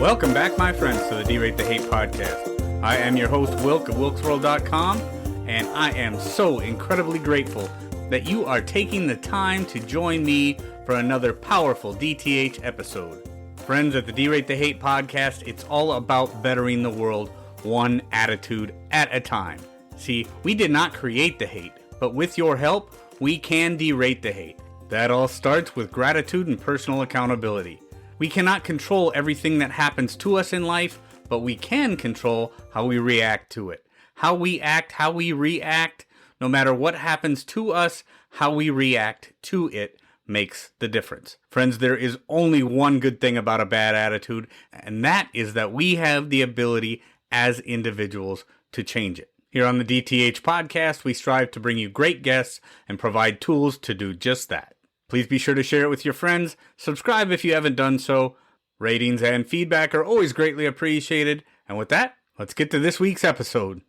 Welcome back, my friends, to the D-Rate the Hate podcast. I am your host, Wilk of WilksWorld.com, and I am so incredibly grateful that you are taking the time to join me for another powerful DTH episode. Friends, at the D-Rate the Hate podcast, it's all about bettering the world one attitude at a time. See, we did not create the hate, but with your help, we can derate the hate. That all starts with gratitude and personal accountability. We cannot control everything that happens to us in life, but we can control how we react to it. How we act, how we react, no matter what happens to us, how we react to it makes the difference. Friends, there is only one good thing about a bad attitude, and that is that we have the ability as individuals to change it. Here on the DTH podcast, we strive to bring you great guests and provide tools to do just that. Please be sure to share it with your friends. Subscribe if you haven't done so. Ratings and feedback are always greatly appreciated. And with that, let's get to this week's episode.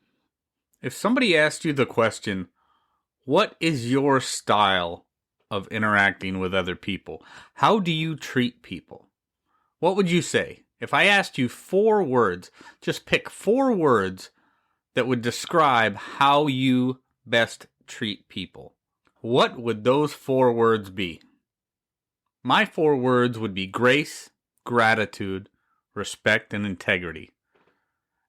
If somebody asked you the question, what is your style of interacting with other people? How do you treat people? What would you say? If I asked you 4 words, just pick 4 words that would describe how you best treat people. What would those 4 words be? My 4 words would be grace, gratitude, respect, and integrity.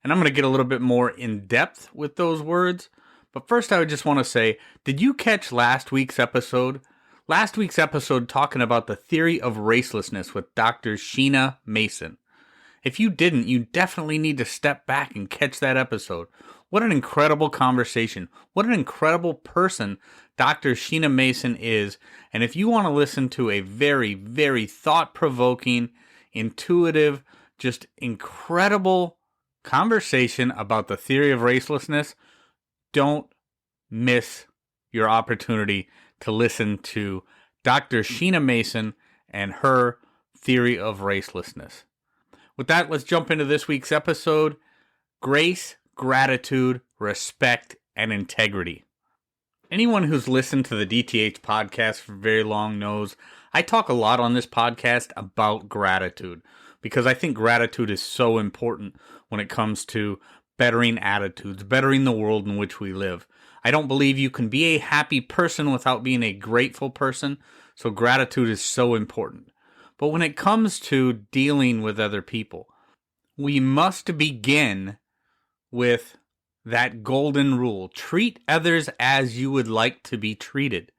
And I'm going to get a little bit more in depth with those words. But first I would just want to say, did you catch last week's episode? Last week's episode talking about the theory of racelessness with Dr. Sheena Mason. If you didn't, you definitely need to step back and catch that episode. What an incredible conversation. What an incredible person Dr. Sheena Mason is. And if you want to listen to a very, very thought-provoking, intuitive, just incredible conversation about the theory of racelessness, don't miss your opportunity to listen to Dr. Sheena Mason and her theory of racelessness. With that, let's jump into this week's episode. Grace, gratitude, respect, and integrity. Anyone who's listened to the DTH podcast for very long knows I talk a lot on this podcast about gratitude because I think gratitude is so important when it comes to bettering attitudes, bettering the world in which we live. I don't believe you can be a happy person without being a grateful person, so gratitude is so important. But when it comes to dealing with other people, we must begin with that golden rule. Treat others as you would like to be treated.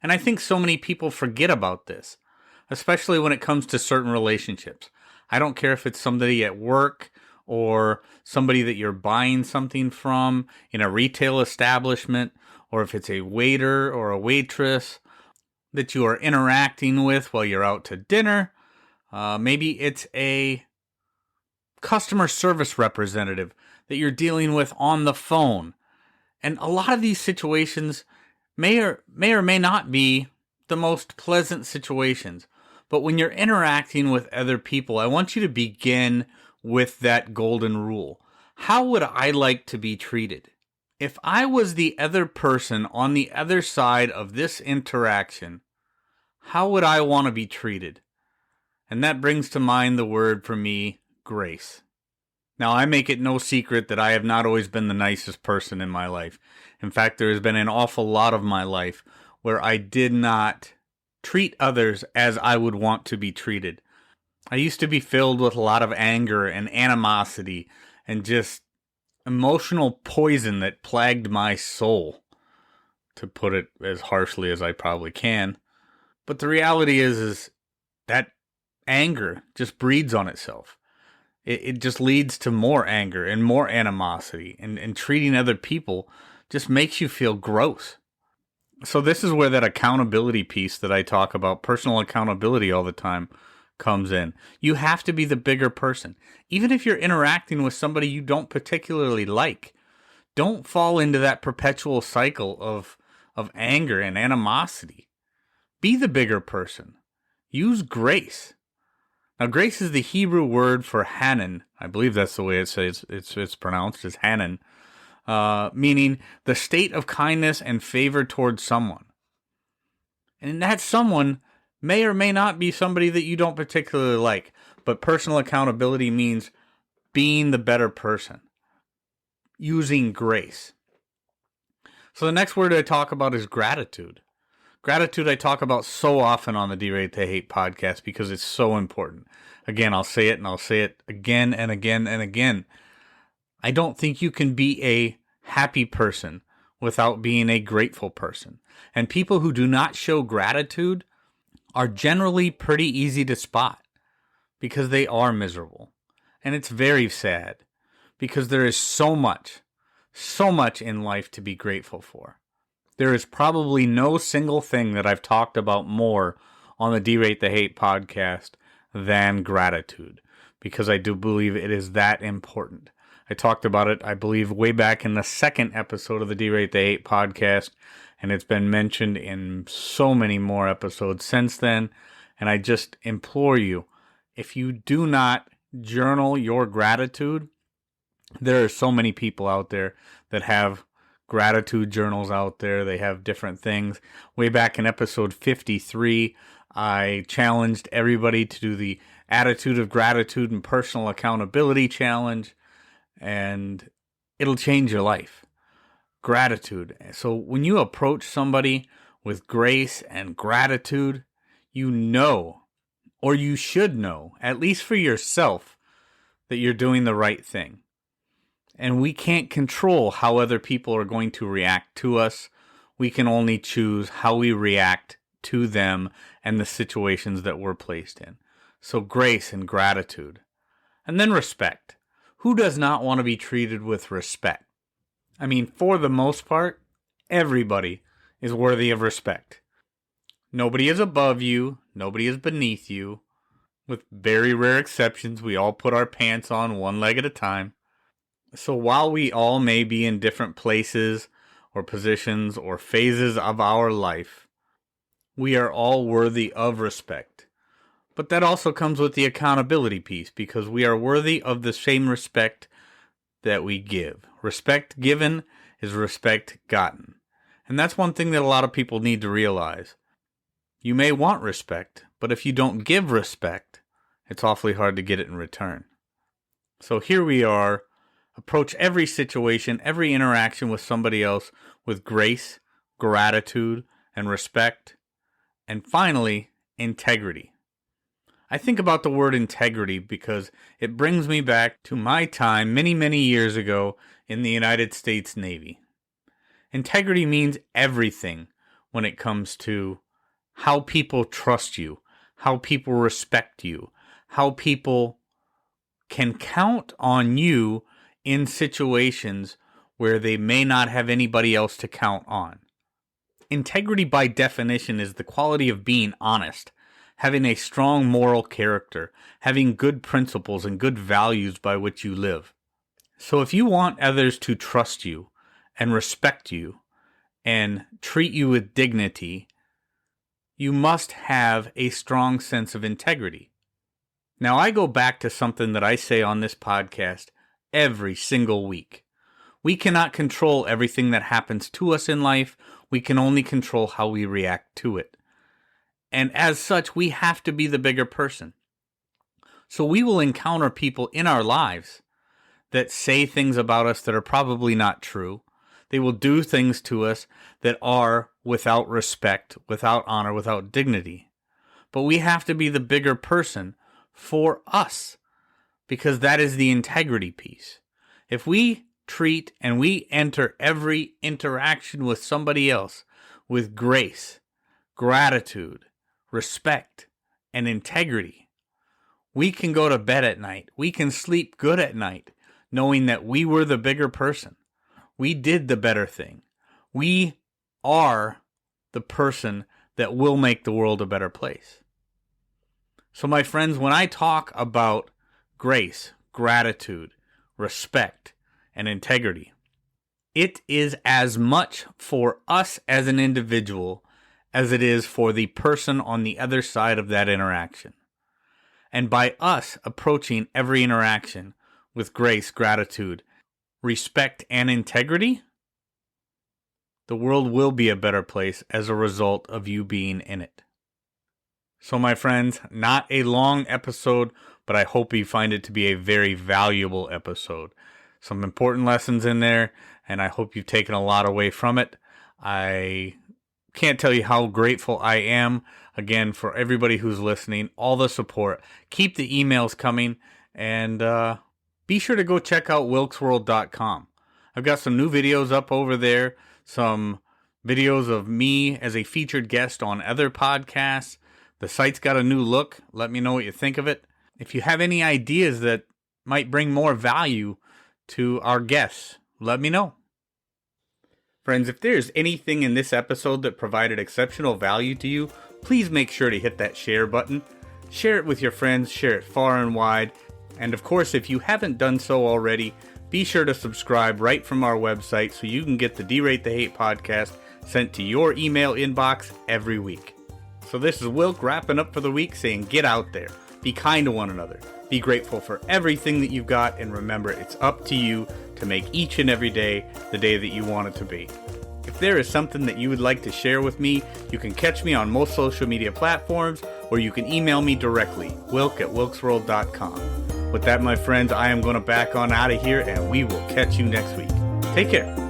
And I think so many people forget about this, especially when it comes to certain relationships. I don't care if it's somebody at work or somebody that you're buying something from in a retail establishment, or if it's a waiter or a waitress that you are interacting with while you're out to dinner. Maybe it's a customer service representative that you're dealing with on the phone. And a lot of these situations may or may not be the most pleasant situations. But when you're interacting with other people, I want you to begin with that golden rule. How would I like to be treated? If I was the other person on the other side of this interaction, how would I want to be treated? And that brings to mind the word for me, grace. Now, I make it no secret that I have not always been the nicest person in my life. In fact, there has been an awful lot of my life where I did not treat others as I would want to be treated. I used to be filled with a lot of anger and animosity and just emotional poison that plagued my soul, to put it as harshly as I probably can. But the reality is that anger just breeds on itself. It just leads to more anger and more animosity, and treating other people just makes you feel gross. So this is where that accountability piece that I talk about, personal accountability all the time, comes in. You have to be the bigger person. Even if you're interacting with somebody you don't particularly like, don't fall into that perpetual cycle of anger and animosity. Be the bigger person. Use grace. Now, grace is the Hebrew word for Hanan. I believe that's the way it's pronounced, is Hanan, meaning the state of kindness and favor towards someone. And that someone may or may not be somebody that you don't particularly like, But personal accountability means being the better person, using grace. So the next word I talk about is gratitude. Gratitude I talk about so often on the D-Rate the Hate podcast because it's so important. Again, I'll say it and I'll say it again and again and again. I don't think you can be a happy person without being a grateful person. And people who do not show gratitude are generally pretty easy to spot because they are miserable. And it's very sad because there is so much in life to be grateful for. There is probably no single thing that I've talked about more on the D-Rate the Hate podcast than gratitude, because I do believe it is that important. I talked about it, I believe, way back in the second episode of the D-Rate the Hate podcast, and it's been mentioned in so many more episodes since then, and I just implore you, if you do not journal your gratitude, there are so many people out there that have gratitude journals out there. They have different things. Way back in episode 53, I challenged everybody to do the Attitude of Gratitude and Personal Accountability Challenge, and it'll change your life. Gratitude. So when you approach somebody with grace and gratitude, you know, or you should know, at least for yourself, that you're doing the right thing. And we can't control how other people are going to react to us. We can only choose how we react to them and the situations that we're placed in. So grace and gratitude. And then respect. Who does not want to be treated with respect? I mean, for the most part, everybody is worthy of respect. Nobody is above you. Nobody is beneath you. With very rare exceptions, we all put our pants on one leg at a time. So while we all may be in different places or positions or phases of our life, we are all worthy of respect. But that also comes with the accountability piece, because we are worthy of the same respect that we give. Respect given is respect gotten. And that's one thing that a lot of people need to realize. You may want respect, but if you don't give respect, it's awfully hard to get it in return. So here we are. Approach every situation, every interaction with somebody else with grace, gratitude, and respect. And finally, integrity. I think about the word integrity because it brings me back to my time many, many years ago in the United States Navy. Integrity means everything when it comes to how people trust you, how people respect you, how people can count on you in situations where they may not have anybody else to count on. Integrity by definition is the quality of being honest, having a strong moral character, having good principles and good values by which you live. So if you want others to trust you and respect you and treat you with dignity, you must have a strong sense of integrity. Now I go back to something that I say on this podcast every single week. We cannot control everything that happens to us in life. We can only control how we react to it. And as such, we have to be the bigger person. So we will encounter people in our lives that say things about us that are probably not true. They will do things to us that are without respect, without honor, without dignity. But we have to be the bigger person for us, because that is the integrity piece. If we treat and we enter every interaction with somebody else with grace, gratitude, respect, and integrity, we can go to bed at night. We can sleep good at night, knowing that we were the bigger person. We did the better thing. We are the person that will make the world a better place. So my friends, when I talk about grace, gratitude, respect, and integrity, it is as much for us as an individual as it is for the person on the other side of that interaction. And by us approaching every interaction with grace, gratitude, respect, and integrity, the world will be a better place as a result of you being in it. So my friends, not a long episode but I hope you find it to be a very valuable episode. Some important lessons in there, and I hope you've taken a lot away from it. I can't tell you how grateful I am, again, for everybody who's listening, all the support. Keep the emails coming, and be sure to go check out wilksworld.com. I've got some new videos up over there, some videos of me as a featured guest on other podcasts. The site's got a new look. Let me know what you think of it. If you have any ideas that might bring more value to our guests, let me know. Friends, if there's anything in this episode that provided exceptional value to you, please make sure to hit that share button. Share it with your friends, share it far and wide. And of course, if you haven't done so already, be sure to subscribe right from our website so you can get the D-Rate the Hate podcast sent to your email inbox every week. So this is Wilk wrapping up for the week, saying get out there, be kind to one another, be grateful for everything that you've got, and remember it's up to you to make each and every day the day that you want it to be. If there is something that you would like to share with me, you can catch me on most social media platforms, or you can email me directly, wilk@wilksworld.com. With that, my friends, I am going to back on out of here, and we will catch you next week. Take care.